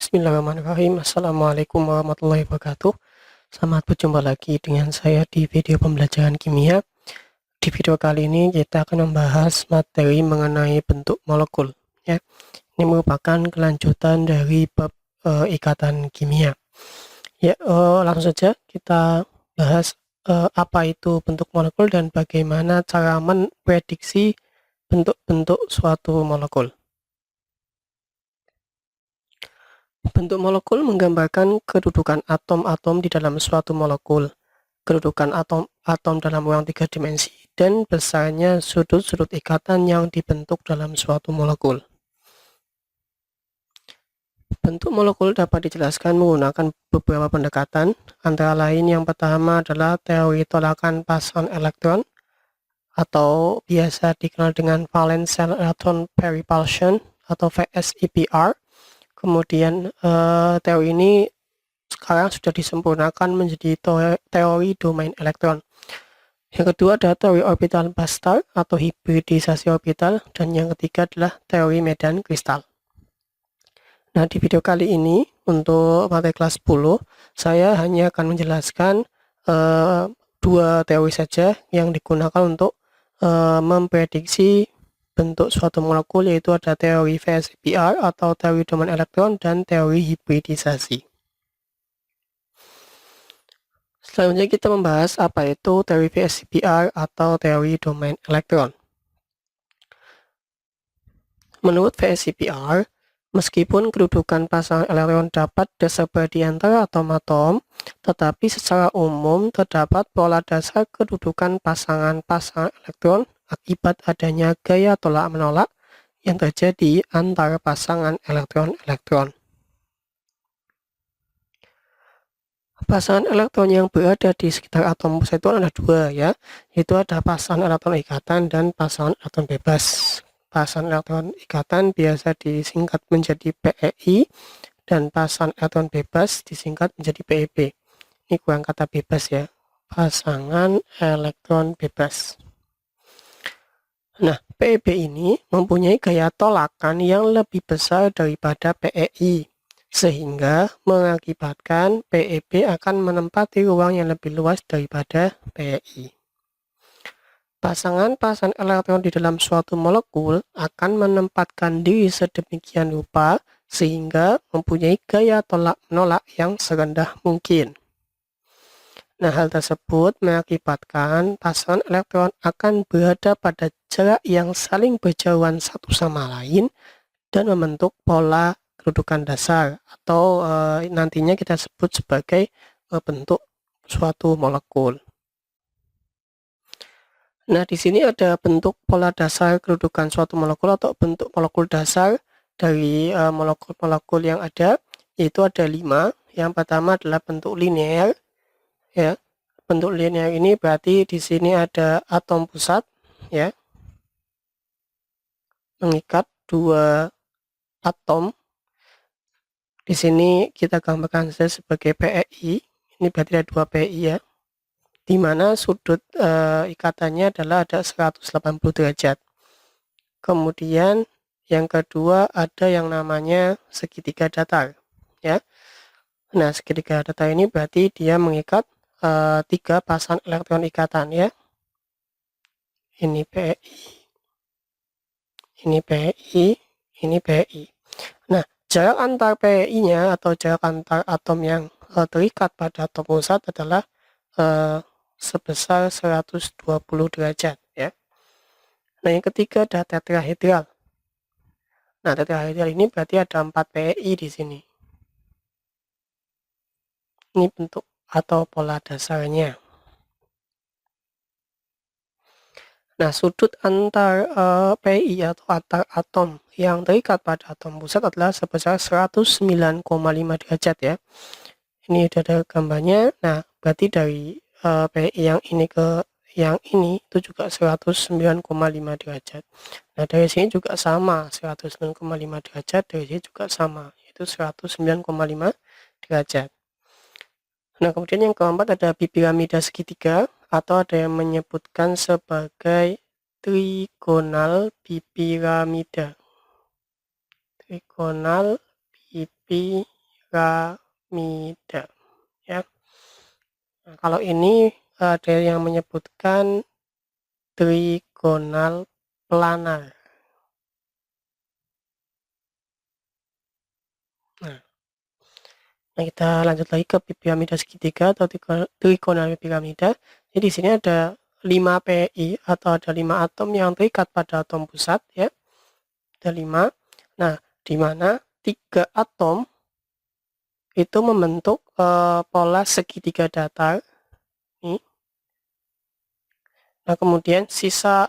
Bismillahirrahmanirrahim. Assalamualaikum warahmatullahi wabarakatuh. Selamat berjumpa lagi dengan saya di video pembelajaran kimia. Di video kali ini kita akan membahas materi mengenai bentuk molekul. Ya, ini merupakan kelanjutan dari bab ikatan kimia. Ya, langsung saja kita bahas apa itu bentuk molekul dan bagaimana cara memprediksi bentuk-bentuk suatu molekul. Bentuk molekul menggambarkan kedudukan atom-atom di dalam suatu molekul, kedudukan atom-atom dalam ruang 3 dimensi, dan besarnya sudut-sudut ikatan yang dibentuk dalam suatu molekul. Bentuk molekul dapat dijelaskan menggunakan beberapa pendekatan, antara lain yang pertama adalah teori tolakan pasangan elektron, atau biasa dikenal dengan valence shell electron pair repulsion atau VSEPR. Kemudian teori ini sekarang sudah disempurnakan menjadi teori domain elektron. Yang kedua adalah teori orbital Bastar atau hibridisasi orbital, dan yang ketiga adalah teori medan kristal. Nah, di video kali ini untuk materi kelas 10 saya hanya akan menjelaskan dua teori saja yang digunakan untuk memprediksi bentuk suatu molekul, yaitu ada teori VSEPR atau teori domain elektron dan teori hibridisasi. Selanjutnya kita membahas apa itu teori VSEPR atau teori domain elektron. Menurut VSEPR, meskipun kedudukan pasangan elektron dapat tersebar di antara atom-atom, tetapi secara umum terdapat pola dasar kedudukan pasangan-pasangan elektron akibat adanya gaya tolak-menolak yang terjadi antara pasangan elektron-elektron. Pasangan elektron yang berada di sekitar atom pusat itu ada dua, ya, yaitu ada pasangan elektron ikatan dan pasangan elektron bebas. Pasangan elektron ikatan biasa disingkat menjadi PEI dan pasangan elektron bebas disingkat menjadi PEB. Ini kurang kata bebas, ya, pasangan elektron bebas. Nah, PEB ini mempunyai gaya tolakan yang lebih besar daripada PEI, sehingga mengakibatkan PEB akan menempati ruang yang lebih luas daripada PEI. Pasangan-pasangan elektron di dalam suatu molekul akan menempatkan diri sedemikian rupa sehingga mempunyai gaya tolak-menolak yang serendah mungkin. Nah, hal tersebut mengakibatkan pasangan elektron akan berada pada jarak yang saling berjauhan satu sama lain dan membentuk pola kedudukan dasar, atau nantinya kita sebut sebagai bentuk suatu molekul. Nah, di sini ada bentuk pola dasar kedudukan suatu molekul atau bentuk molekul dasar dari molekul-molekul yang ada, yaitu ada 5. Yang pertama adalah bentuk linear. Ya, bentuk linear ini berarti di sini ada atom pusat, ya, mengikat dua atom. Di sini kita gambarkan saja sebagai PEI. Ini berarti ada dua PEI, ya, di mana sudut ikatannya adalah ada 180 derajat. Kemudian yang kedua ada yang namanya segitiga datar, ya. Nah, segitiga datar ini berarti dia mengikat 3 pasangan elektron ikatan, ya. Ini PEI, ini PEI, ini PEI. Nah, jarak antar PEI-nya atau jarak antar atom yang terikat pada atom pusat adalah sebesar 120 derajat, ya. Nah, yang ketiga ada tetrahedral. Nah, tetrahedral ini berarti ada 4 PEI di sini. Ini bentuk atau pola dasarnya. Nah, sudut antar PI atau antar atom yang terikat pada atom pusat adalah sebesar 109,5 derajat, ya. Ini sudah ada gambarnya. Nah, berarti dari PI yang ini ke yang ini itu juga 109,5 derajat. Nah, dari sini juga sama, 109,5 derajat, dari sini juga sama, yaitu 109,5 derajat. Nah, kemudian yang keempat ada bipiramida segitiga, atau ada yang menyebutkan sebagai trigonal bipiramida. Trigonal bipiramida. piramida, ya. Nah, kalau ini ada yang menyebutkan trigonal planar. Nah, kita lanjut lagi ke piramida segitiga atau trigonal piramida. Jadi di sini ada 5 PI atau ada 5 atom yang terikat pada atom pusat, ya. Ada 5. Nah, di mana 3 atom itu membentuk pola segitiga datar. Nih. Nah, kemudian sisa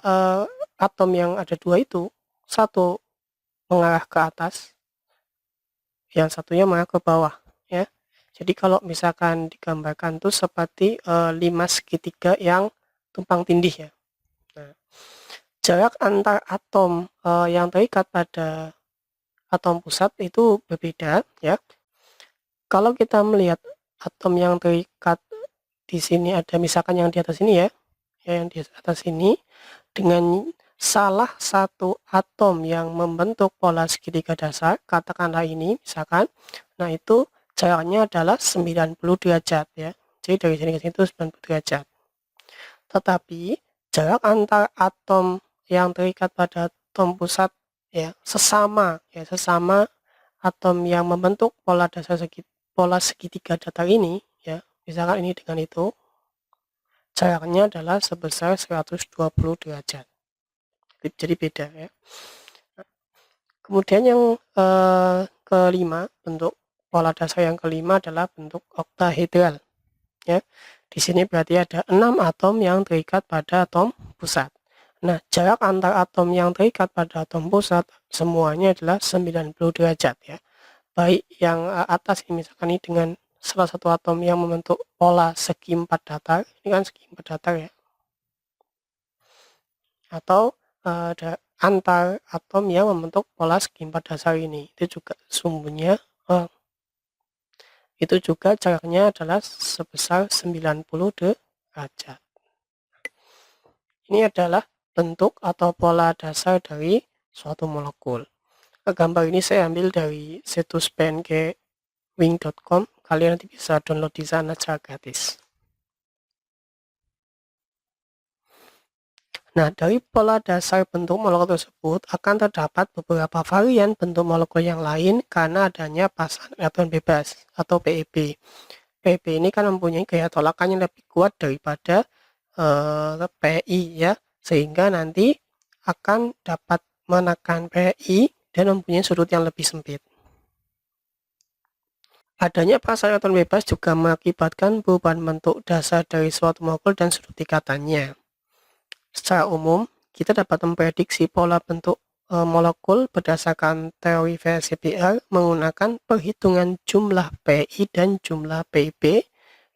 atom yang ada 2 itu, satu mengarah ke atas, yang satunya mengarah ke bawah, ya. Jadi kalau misalkan digambarkan tuh seperti 5 segitiga yang tumpang tindih, ya. Nah, jarak antar atom yang terikat pada atom pusat itu berbeda, ya. Kalau kita melihat atom yang terikat di sini, ada misalkan yang di atas ini, ya, yang di atas ini, dengan salah satu atom yang membentuk pola segitiga dasar, katakanlah ini misalkan, nah itu jaraknya adalah 90 derajat, ya. Jadi dari sini ke sini itu 90 derajat. Tetapi jarak antar atom yang terikat pada atom pusat, ya, sesama atom yang membentuk pola dasar pola segitiga datar ini, ya, misalkan ini dengan itu, jaraknya adalah sebesar 120 derajat. Jadi beda, ya. Kemudian yang kelima, bentuk pola dasar yang kelima adalah bentuk oktahedral, ya. Di sini berarti ada 6 atom yang terikat pada atom pusat. Nah, jarak antar atom yang terikat pada atom pusat semuanya adalah 90 derajat, ya. Baik yang atas ini misalkan ini dengan salah satu atom yang membentuk pola segi 4 datar, ini kan segi 4 datar, ya. Atau ada antar atom yang membentuk pola segi 4 dasar ini, itu juga sumbunya itu juga jaraknya adalah sebesar 90 derajat. Ini adalah bentuk atau pola dasar dari suatu molekul. Gambar ini saya ambil dari situs pnkewing.com. Kalian nanti bisa download di sana secara gratis. Nah, dari pola dasar bentuk molekul tersebut akan terdapat beberapa varian bentuk molekul yang lain karena adanya pasangan elektron bebas atau PEB. PEB ini kan mempunyai gaya tolakan yang lebih kuat daripada PI, ya, sehingga nanti akan dapat menekan PI dan mempunyai sudut yang lebih sempit. Adanya pasangan elektron bebas juga mengakibatkan perubahan bentuk dasar dari suatu molekul dan sudut ikatannya. Secara umum, kita dapat memprediksi pola bentuk molekul berdasarkan teori VSEPR menggunakan perhitungan jumlah PI dan jumlah PIB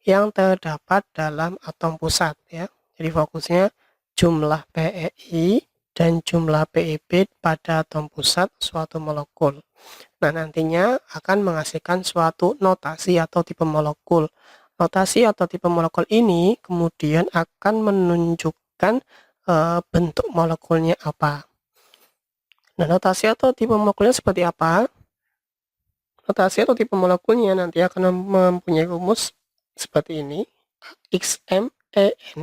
yang terdapat dalam atom pusat, ya. Jadi fokusnya jumlah PI dan jumlah PIB pada atom pusat suatu molekul. Nah, nantinya akan menghasilkan suatu notasi atau tipe molekul. Notasi atau tipe molekul ini kemudian akan menunjukkan bentuk molekulnya apa. Nah, notasi atau tipe molekulnya seperti apa? Notasi atau tipe molekulnya nanti akan mempunyai rumus seperti ini, XMEN,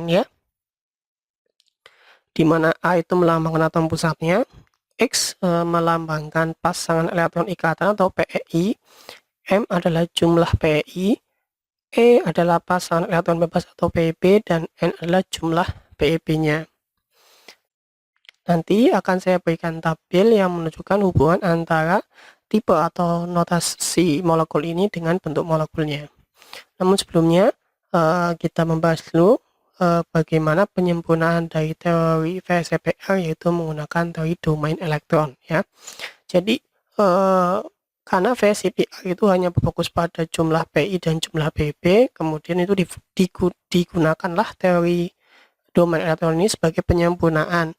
ya, di mana A itu melambangkan atom pusatnya, X melambangkan pasangan elektron ikatan atau PEI, M adalah jumlah PEI, E adalah pasangan elektron bebas atau PEB, dan N adalah jumlah PEB-nya. Nanti akan saya berikan tabel yang menunjukkan hubungan antara tipe atau notasi molekul ini dengan bentuk molekulnya. Namun sebelumnya kita membahas dulu bagaimana penyempurnaan dari teori VSEPR, yaitu menggunakan teori domain elektron, ya. Jadi karena VSEPR itu hanya berfokus pada jumlah PI dan jumlah PB, kemudian itu digunakanlah teori domain elektron ini sebagai penyempurnaan.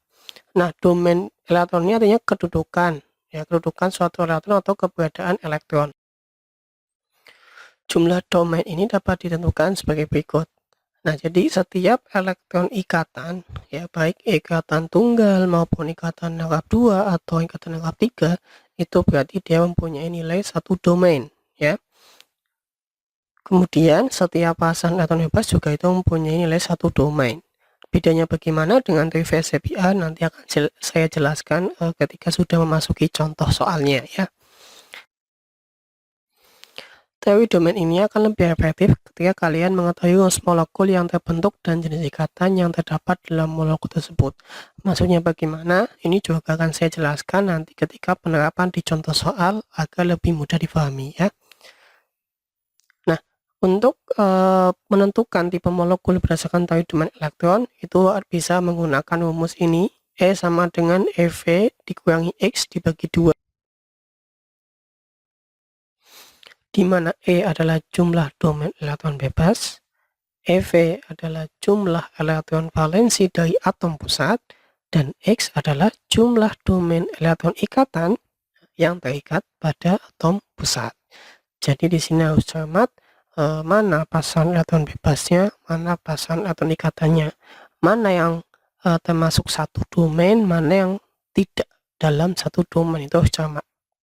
Nah, domain elektron ini artinya kedudukan, ya, kedudukan suatu elektron atau keberadaan elektron. Jumlah domain ini dapat ditentukan sebagai berikut. Nah, jadi setiap elektron ikatan, ya, baik ikatan tunggal maupun ikatan lengkap 2 atau ikatan lengkap 3, itu berarti dia mempunyai nilai satu domain, ya. Kemudian setiap pasangan elektron bebas juga itu mempunyai nilai satu domain. Bedanya bagaimana dengan teori VSEPI nanti akan saya jelaskan ketika sudah memasuki contoh soalnya ya. Teori domain ini akan lebih efektif ketika kalian mengetahui rumus molekul yang terbentuk dan jenis ikatan yang terdapat dalam molekul tersebut. Maksudnya bagaimana? Ini juga akan saya jelaskan nanti ketika penerapan di contoh soal agar lebih mudah dipahami ya. Nah, untuk menentukan tipe molekul berdasarkan teori domain elektron itu bisa menggunakan rumus ini. E sama dengan EV dikurangi X dibagi 2. Di mana E adalah jumlah domain elektron bebas, EV adalah jumlah elektron valensi dari atom pusat, dan X adalah jumlah domain elektron ikatan yang terikat pada atom pusat. Jadi di sini harus cermat mana pasangan elektron bebasnya, mana pasangan elektron ikatannya, mana yang termasuk satu domain, mana yang tidak dalam satu domain, itu harus cermat.